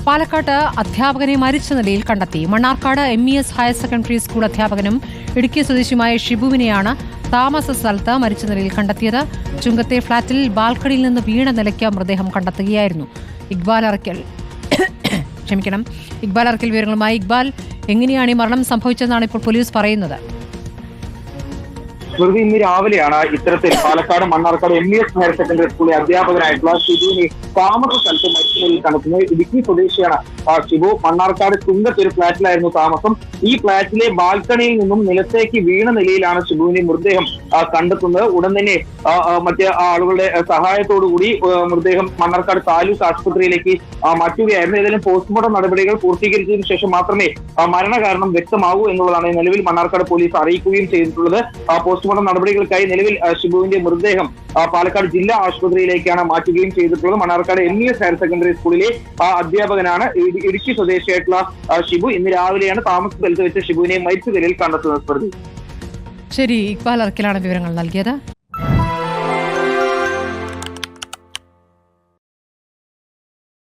പാലക്കാട്ട് അധ്യാപകനെ മരിച്ച നിലയിൽ കണ്ടെത്തി. Mannarkkad MES higher secondary school അധ്യാപകനും ഇടുക്കി സ്വദേശിയുമായ ഷിബുവിനെയാണ് താമസ സ്ഥലത്ത് മരിച്ച നിലയിൽ കണ്ടെത്തിയത്. ചുങ്കത്തെ ഫ്ളാറ്റിൽ ബാൽക്കണിയിൽ നിന്ന് വീണ നിലയ്ക്ക് മൃതദേഹം കണ്ടെത്തുകയായിരുന്നു. ഇക്ബാൽ അറക്കൽ വിവരങ്ങളുമായി. ഇക്ബാൽ, എങ്ങനെയാണ് ഈ മരണം സംഭവിച്ചതെന്നാണ് ഇപ്പോൾ പോലീസ് പറയുന്നത്? ഇന്ന് രാവിലെയാണ് ഇത്തരത്തിൽ Palakkad Mannarkkad MES higher secondary സ്കൂളിലെ അധ്യാപകനായിട്ടുള്ള ഷിബുവിനെ താമസ സ്ഥലത്ത് മരിച്ച നിലയിൽ കണ്ടെത്തുന്നത്. ഇടുക്കി സ്വദേശിയാണ് ഷിബു. മണ്ണാർക്കാട് ചുങ്കത്ത് ഒരു ഫ്ളാറ്റിലായിരുന്നു താമസം. ഈ ഫ്ളാറ്റിലെ ബാൽക്കണിയിൽ നിന്നും നിലത്തേക്ക് വീണ നിലയിലാണ് ഷിബുവിന്റെ മൃതദേഹം കണ്ടെത്തുന്നത്. ഉടൻ തന്നെ മറ്റ് ആളുകളുടെ സഹായത്തോടുകൂടി മൃതദേഹം മണ്ണാർക്കാട് താലൂക്ക് ആശുപത്രിയിലേക്ക് മാറ്റുകയായിരുന്നു. ഏതായാലും പോസ്റ്റ്മോർട്ടം നടപടികൾ പൂർത്തീകരിച്ചതിനു ശേഷം മാത്രമേ മരണകാരണം വ്യക്തമാകൂ എന്നുള്ളതാണ് നിലവിൽ മണ്ണാർക്കാട് പോലീസ് അറിയിക്കുകയും ചെയ്തിട്ടുള്ളത്. പോസ്റ്റ്മോർട്ടം നടപടികൾക്കായി നിലവിൽ ഷിബുവിന്റെ മൃതദേഹം പാലക്കാട് ജില്ലാ ആശുപത്രിയിലേക്കാണ് മാറ്റുകയും ചെയ്തിട്ടുള്ളത്. മണ്ണാർക്കാട് MES ഹയർ സെക്കൻഡറി സ്കൂളിലെ അധ്യാപകനാണ് ഇടുക്കി സ്വദേശിയായിട്ടുള്ള ഷിബു. ഇന്ന് രാവിലെയാണ് താമസ സ്ഥലത്ത് വെച്ച് ഷിബുവിനെ മരിച്ച നിലയിൽ കണ്ടെത്തുന്നത്. ശരി, ഇക്ബാൽ അറക്കലാണ് വിവരങ്ങൾ നൽകിയത്.